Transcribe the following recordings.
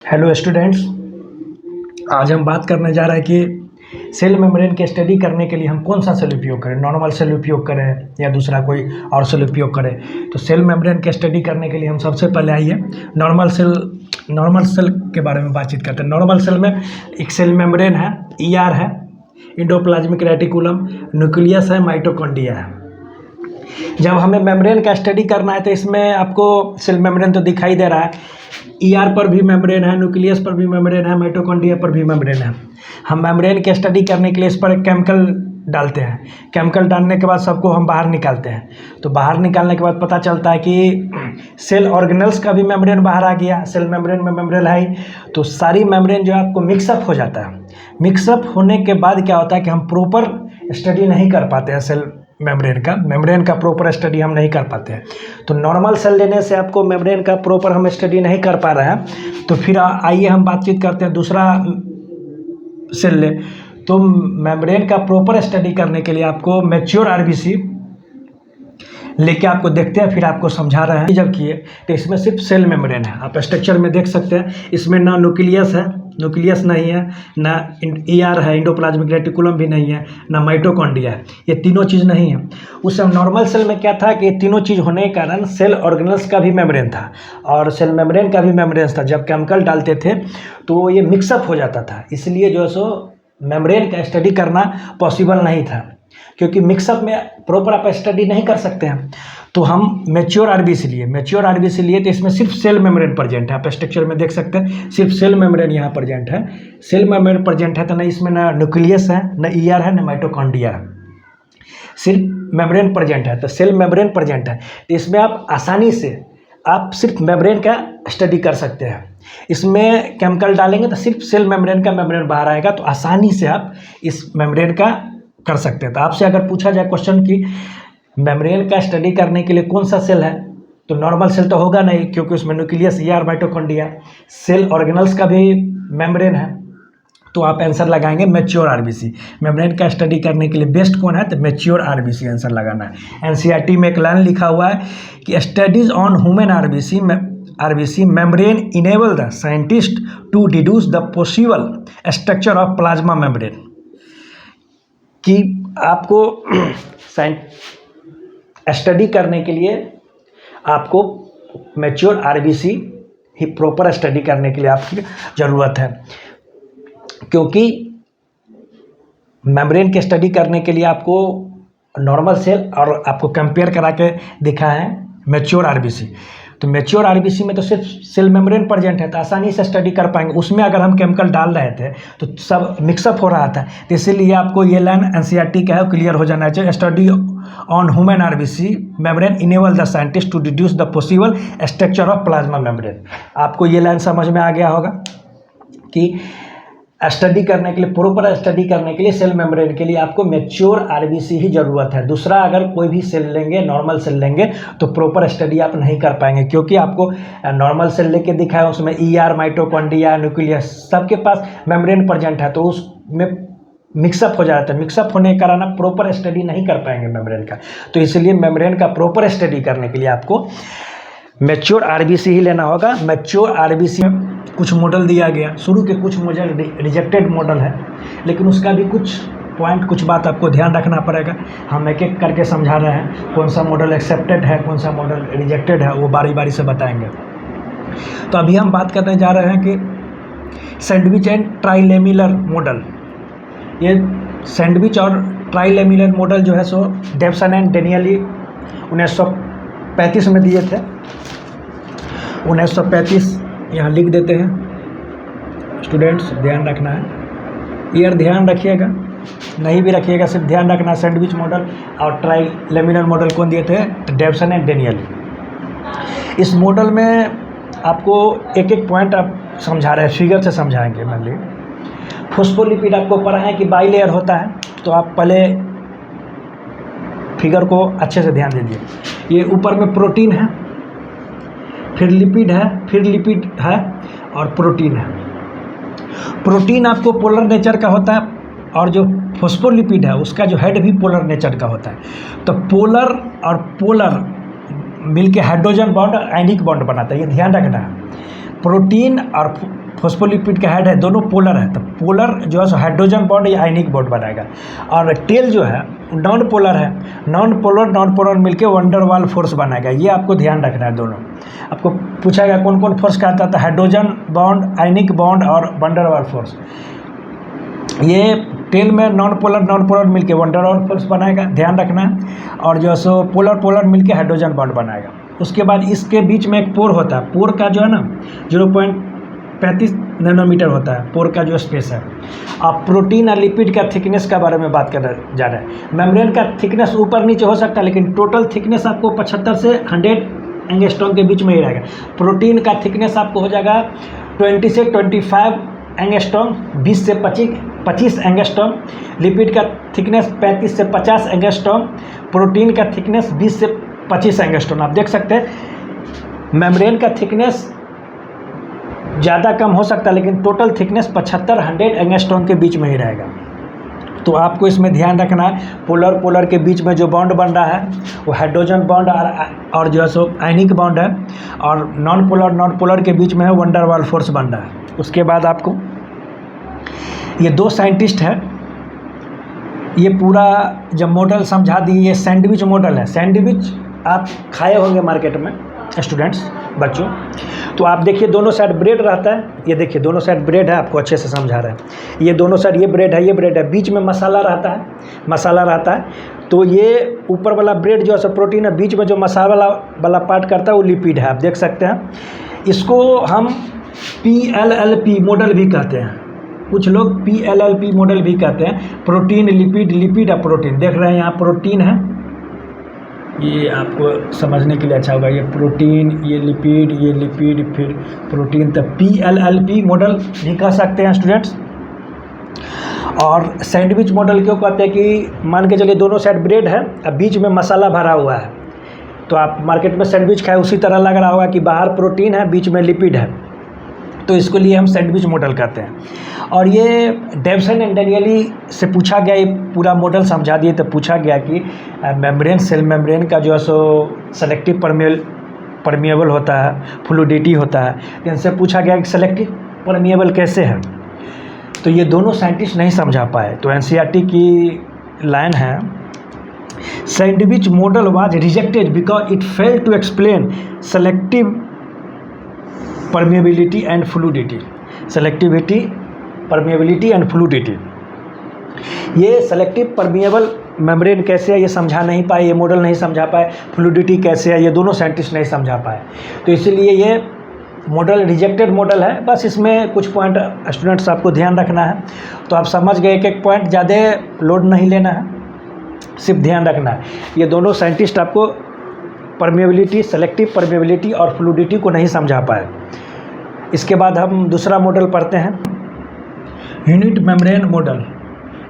Hello students. आज हम बात करने जा रहे हैं कि सेल मेम्ब्रेन की स्टडी करने के लिए हम कौन सा सेल उपयोग करें, नॉर्मल सेल उपयोग करें या दूसरा कोई और सेल उपयोग करें। तो सेल मेम्ब्रेन की स्टडी करने के लिए हम सबसे पहले आइए नॉर्मल सेल के बारे में बातचीत करते हैं। नॉर्मल सेल में एक सेल मेम्ब्रेन है, ईआर है, एंडोप्लाज्मिक रेटिकुलम, न्यूक्लियस है, माइटोकॉन्ड्रिया है। जब हमें मेम्ब्रेन का स्टडी करना है तो इसमें आपको सेल मेम्ब्रेन तो दिखाई दे रहा है, ईआर पर भी मेम्ब्रेन है, न्यूक्लियस पर भी मेम्ब्रेन है, माइटोकॉन्ड्रिया पर भी मेम्ब्रेन है। हम मेम्ब्रेन की स्टडी करने के लिए इस पर एक केमिकल डालते हैं। केमिकल डालने के बाद सबको हम बाहर निकालते हैं। तो बाहर निकालने के बाद पता चलता है कि सेल ऑर्गेनल्स का भी मेम्ब्रेन बाहर आ गया। सेल मेम्ब्रेन में मेम्ब्रेन है ही, तो सारी मेम्ब्रेन जो है आपको मिक्सअप हो जाता है। मिक्सअप होने के बाद क्या होता है कि हम प्रॉपर स्टडी नहीं कर पाते हैं सेल मेम्ब्रेन का प्रॉपर स्टडी हम नहीं कर पाते हैं। तो नॉर्मल सेल लेने से आपको मेम्ब्रेन का प्रॉपर हम स्टडी नहीं कर पा रहे हैं। तो फिर आइए हम बातचीत करते हैं दूसरा सेल ले। तो मेम्ब्रेन का प्रॉपर स्टडी करने के लिए आपको मैच्योर आरबीसी लेके आपको देखते हैं, फिर आपको समझा रहे हैं। जब किए तो इसमें सिर्फ सेल मेम्ब्रेन है, आप स्ट्रक्चर में देख सकते हैं। इसमें ना न्यूक्लियस है, न्यूक्लियस नहीं है, ना ईआर है, एंडोप्लाज्मिक रेटिकुलम भी नहीं है, ना माइटोकॉन्ड्रिया है। ये तीनों चीज़ नहीं है। उस समय नॉर्मल सेल में क्या था कि ये तीनों चीज़ होने के कारण सेल ऑर्गेनल्स का भी मेम्ब्रेन था और सेल मेम्ब्रेन का भी मेम्ब्रेन था। जब केमिकल डालते थे तो ये मिक्सअप हो जाता था, इसलिए जो है सो मेम्ब्रेन का स्टडी करना पॉसिबल नहीं था, क्योंकि मिक्सअप में प्रॉपर आप स्टडी नहीं कर सकते हैं। तो हम मैच्योर आरबीसी लिए तो इसमें सिर्फ सेल मेम्ब्रेन प्रेजेंट है। आप स्ट्रक्चर में देख सकते हैं, सिर्फ सेल मेम्ब्रेन यहाँ प्रेजेंट है। सेल मेम्ब्रेन प्रेजेंट है तो ना इसमें ना न्यूक्लियस है, ना ईआर है, ना माइटोकॉन्ड्रिया है, सिर्फ मेम्ब्रेन प्रेजेंट है। तो सेल मेम्ब्रेन प्रेजेंट है तो इसमें आप आसानी से आप सिर्फ मेम्ब्रेन का स्टडी कर सकते हैं। इसमें केमिकल डालेंगे तो सिर्फ सेल मेम्ब्रेन का मेम्ब्रेन बाहर आएगा, तो आसानी से आप इस मेम्ब्रेन का कर सकते हैं। तो आपसे अगर पूछा जाए क्वेश्चन कि मेम्ब्रेन का स्टडी करने के लिए कौन सा सेल है, तो नॉर्मल सेल तो होगा नहीं, क्योंकि उसमें nucleus, ER, mitochondria, cell organelles का भी मेम्ब्रेन है। तो आप आंसर लगाएंगे मैच्योर आरबीसी। मेम्ब्रेन का स्टडी करने के लिए बेस्ट कौन है, तो मैच्योर आरबीसी आंसर लगाना है। एनसीईआरटी में एक लाइन लिखा हुआ है कि studies on human RBC membrane enable the scientist to deduce the possible structure of plasma membrane. कि आपको स्टडी करने के लिए आपको मैच्योर आरबीसी ही प्रॉपर स्टडी करने के लिए आपकी ज़रूरत है, क्योंकि मेम्ब्रेन की स्टडी करने के लिए आपको नॉर्मल सेल और आपको कंपेयर करा के दिखा है मैच्योर आरबीसी। तो मैच्योर आरबीसी में तो सिर्फ सेल मेम्ब्रेन प्रेजेंट है, तो आसानी से स्टडी कर पाएंगे। उसमें अगर हम केमिकल डाल रहे थे तो सब मिक्सअप हो रहा था, तो इसीलिए आपको ये लाइन एनसीईआरटी का है क्लियर हो जाना चाहिए। Study on human RBC membrane enable the scientist to deduce the possible structure of plasma membrane. आपको ये लाइन समझ में आ गया होगा कि स्टडी करने के लिए, प्रॉपर स्टडी करने के लिए सेल मेम्ब्रेन के लिए आपको मैच्योर आरबीसी ही ज़रूरत है। दूसरा अगर कोई भी सेल लेंगे, नॉर्मल सेल लेंगे, तो प्रॉपर स्टडी आप नहीं कर पाएंगे, क्योंकि आपको नॉर्मल सेल लेके दिखाया उसमें ईआर, माइटोकॉन्ड्रिया, न्यूक्लियस सबके पास मेम्ब्रेन प्रेजेंट है, तो उसमें मिक्सअप हो जाता है। मिक्सअप होने के कारण आप प्रॉपर स्टडी नहीं कर पाएंगे मेम्ब्रेन का। तो इसलिए मेम्ब्रेन का प्रॉपर स्टडी करने के लिए आपको मैच्योर आरबीसी ही लेना होगा। मैच्योर आरबीसी में कुछ मॉडल दिया गया, शुरू के कुछ मॉडल रिजेक्टेड मॉडल है, लेकिन उसका भी कुछ पॉइंट, कुछ बात आपको ध्यान रखना पड़ेगा। हम एक एक करके समझा रहे हैं, कौन सा मॉडल एक्सेप्टेड है, कौन सा मॉडल रिजेक्टेड है, वो बारी बारी से बताएंगे। तो अभी हम बात करने जा रहे हैं कि सैंडविच एंड ट्राइलेमिलर मॉडल। ये सैंडविच और ट्राइलेमिलर मॉडल जो है सो डेवसन एंड डेनियली 1935 में दिए थे। 1935 यहाँ लिख देते हैं, स्टूडेंट्स ध्यान रखना है, ईयर ध्यान रखिएगा, नहीं भी रखिएगा सिर्फ ध्यान रखना। सैंडविच मॉडल और ट्राइलेमिनर मॉडल कौन दिए थे, तो डेवसन एंड डेनियली। इस मॉडल में आपको एक एक पॉइंट आप समझा रहे हैं, फिगर से समझाएंगे। मान लीजिए फॉस्फोलिपिड आपको पढ़ा है कि बाइलेयर होता है, तो आप पहले फिगर को अच्छे से ध्यान दीजिए। ये ऊपर में प्रोटीन है, फिर लिपिड है, फिर लिपिड है और प्रोटीन है। प्रोटीन आपको पोलर नेचर का होता है, और जो फॉस्फोलिपिड है उसका जो हेड भी पोलर नेचर का होता है। तो पोलर और पोलर मिलके हाइड्रोजन बॉन्ड, आयनिक बॉन्ड बनाता है, ये ध्यान रखना है। प्रोटीन और फॉस्फोलिपिड का हेड है, दोनों पोलर है, तो पोलर जो है सो हाइड्रोजन बॉन्ड या आयनिक बॉन्ड बनाएगा। और टेल जो है नॉन पोलर है, नॉन पोलर मिलके वंडर वाल फोर्स बनाएगा। ये आपको ध्यान रखना है। दोनों आपको पूछाएगा कौन कौन फोर्स कहता था, हाइड्रोजन बॉन्ड, आयनिक बॉन्ड और वंडर वाल फोर्स। ये टेल में नॉन पोलर मिलके वंडर वाल फोर्स बनाएगा, ध्यान रखना है। और जो है सो पोलर मिलके हाइड्रोजन बॉन्ड बनाएगा। उसके बाद इसके बीच में एक पोर होता है, पोर का जो है ना 0.35 नैनोमीटर होता है पोर का जो स्पेस है। अब प्रोटीन और लिपिड का थिकनेस के बारे में बात करने जा रहे हैं। मेम्ब्रेन का थिकनेस ऊपर नीचे हो सकता है, लेकिन टोटल थिकनेस आपको 75 से 100 एंगस्ट्रॉम के बीच में ही रहेगा। प्रोटीन का थिकनेस आपको हो जाएगा 20 से 25 एंगस्ट्रॉम, 20 से 25 एंगस्ट्रॉम। लिपिड का थिकनेस 35 से 50 एंगस्ट्रॉम। प्रोटीन का थिकनेस 20 से 25 एंगस्ट्रॉम। आप देख सकते हैं मेम्ब्रेन का थिकनेस ज़्यादा कम हो सकता है, लेकिन टोटल थिकनेस 75-100 एंगस्ट्रॉम के बीच में ही रहेगा। तो आपको इसमें ध्यान रखना है, पोलर के बीच में जो बॉन्ड बन रहा है वो हाइड्रोजन बॉन्ड और जो है सो आयनिक बॉन्ड है, और नॉन पोलर के बीच में है वंडर वाल फोर्स बन रहा है। उसके बाद आपको ये दो साइंटिस्ट हैं, ये पूरा जब मॉडल समझा दी। ये सैंडविच मॉडल है। सैंडविच आप खाए होंगे मार्केट में स्टूडेंट्स, बच्चों। तो आप देखिए दोनों साइड ब्रेड रहता है, ये देखिए दोनों साइड ब्रेड है, आपको अच्छे से समझा रहे हैं। ये दोनों साइड ये ब्रेड है, बीच में मसाला रहता है। तो ये ऊपर वाला ब्रेड जो है सब प्रोटीन है, बीच में जो मसाला वाला पार्ट करता है वो लिपिड है। आप देख सकते हैं, इसको हम PLLP मॉडल भी कहते हैं। कुछ लोग PLLP मॉडल भी कहते हैं, प्रोटीन लिपिड और प्रोटीन। देख रहे हैं यहाँ प्रोटीन है, ये आपको समझने के लिए अच्छा होगा। ये प्रोटीन, ये लिपिड, फिर प्रोटीन, तो PLLP मॉडल भी कह सकते हैं स्टूडेंट्स। और सैंडविच मॉडल क्यों कहते हैं कि मान के चलिए दोनों साइड ब्रेड है, अब बीच में मसाला भरा हुआ है। तो आप मार्केट में सैंडविच खाए उसी तरह लग रहा होगा कि बाहर प्रोटीन है, बीच में लिपिड है, तो इसको लिए हम सैंडविच मॉडल कहते हैं। और ये डेवसन एंड डेनियली से पूछा गया, ये पूरा मॉडल समझा दिए। तो पूछा गया कि मेम्ब्रेन, सेल मेम्ब्रेन का जो है सो सेलेक्टिव परमिएबल होता है, फ्लूइडिटी होता है। इनसे पूछा गया कि सेलेक्टिव परमिएबल कैसे है, तो ये दोनों साइंटिस्ट नहीं समझा पाए। तो NCERT की लाइन है, sandwich model was rejected because it fail to explain selective permeability and fluidity. Selectivity, permeability and fluidity, ये सेलेक्टिव परमिएबल मेम्ब्रेन कैसे है ये समझा नहीं पाए, ये मॉडल नहीं समझा पाए। फ्लूइडिटी कैसे है ये दोनों साइंटिस्ट नहीं समझा पाए। तो इसीलिए ये मॉडल रिजेक्टेड मॉडल है। बस इसमें कुछ पॉइंट स्टूडेंट्स आपको ध्यान रखना है। तो आप समझ गए, एक पॉइंट ज़्यादा लोड नहीं लेना है, सिर्फ ध्यान रखना है। ये दोनों साइंटिस्ट आपको परमिएबिलिटी, सेलेक्टिव परमिएबिलिटी और फ्लूइडिटी को नहीं समझा पाए। इसके बाद हम दूसरा मॉडल पढ़ते हैं, unit membrane model.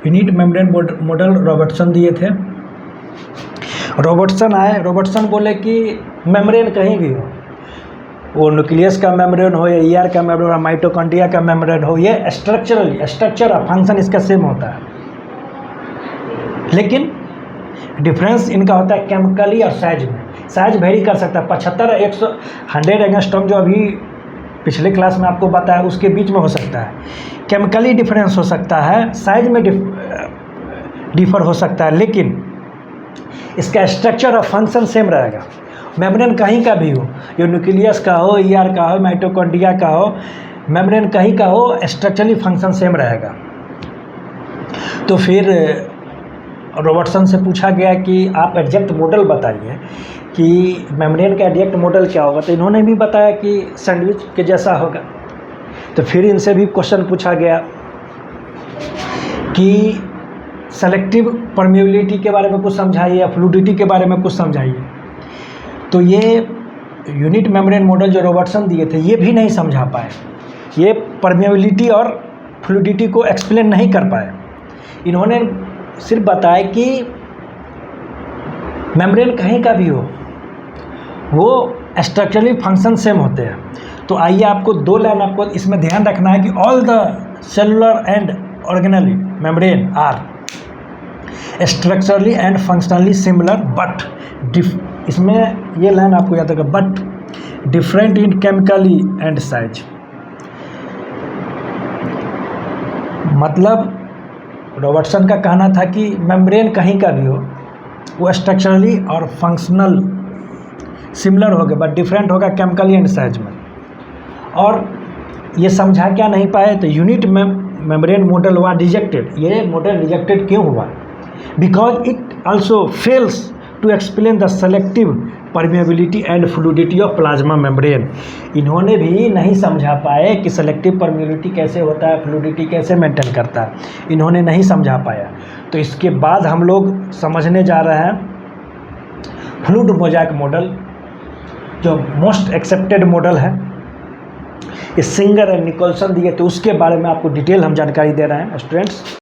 Unit membrane model Robertson दिए थे। रॉबर्टसन बोले कि मेम्ब्रेन कहीं भी हो, वो न्यूक्लियस का मेम्ब्रेन हो या ER का मेम्ब्रेन हो, माइटोकॉन्ड्रिया का मेम्ब्रेन हो, ये स्ट्रक्चर और फंक्शन इसका सेम होता है, लेकिन डिफरेंस इनका होता है केमिकली और साइज में। साइज वेरी कर सकता है, 75-100 एंगस्ट्रॉम जो अभी पिछले क्लास में आपको बताया उसके बीच में हो सकता है। केमिकली डिफरेंस हो सकता है, साइज में डिफर हो सकता है, लेकिन इसका स्ट्रक्चर और फंक्शन सेम रहेगा। मेम्ब्रेन कहीं का भी हो, ये न्यूक्लियस का हो, ER का हो, माइटोकॉन्ड्रिया का हो, मेम्ब्रेन कहीं का हो, स्ट्रक्चरली फंक्शन सेम रहेगा। तो फिर रॉबर्टसन से पूछा गया कि आप एग्जैक्ट मॉडल बताइए कि मेम्ब्रेन का एग्जैक्ट मॉडल क्या होगा। तो इन्होंने भी बताया कि सैंडविच के जैसा होगा। तो फिर इनसे भी क्वेश्चन पूछा गया कि सेलेक्टिव परमिएबिलिटी के बारे में कुछ समझाइए या फ्लूइडिटी के बारे में कुछ समझाइए। तो ये यूनिट मेम्ब्रेन मॉडल जो रॉबर्टसन दिए थे ये भी नहीं समझा पाए, ये परमिएबिलिटी और फ्लूइडिटी को एक्सप्लेन नहीं कर पाए। इन्होंने सिर्फ बताया कि मेम्ब्रेन कहीं का भी हो, वो स्ट्रक्चरली फंक्शन सेम होते हैं। तो आइए आपको दो लाइन आपको इसमें ध्यान रखना है कि all the cellular and organelle membrane are structurally and functionally similar but इसमें ये लाइन आपको याद रखना, but different in chemically and size. मतलब रॉबर्टसन का कहना था कि मेम्ब्रेन कहीं का भी हो, वो स्ट्रक्चरली और फंक्शनल सिमिलर होगा बट डिफरेंट होगा केमिकली एंड साइज में। और ये समझा क्या नहीं पाए, तो यूनिट मेम्ब्रेन मॉडल हुआ रिजेक्टेड। ये मॉडल रिजेक्टेड क्यों हुआ? Because it also fails to explain the selective permeability and fluidity of plasma membrane. इन्होंने भी नहीं समझा पाए कि सेलेक्टिव परमेबिलिटी कैसे होता है, फ्लूडिटी कैसे मेंटेन करता है, इन्होंने नहीं समझा पाया। तो इसके बाद हम लोग समझने जा रहे हैं फ्लूइड मोज़ेक मॉडल, जो मोस्ट एक्सेप्टेड मॉडल है। ये सिंगर एंड निकोलसन दिए, तो उसके बारे में आपको डिटेल हम जानकारी दे रहे हैं स्टूडेंट्स।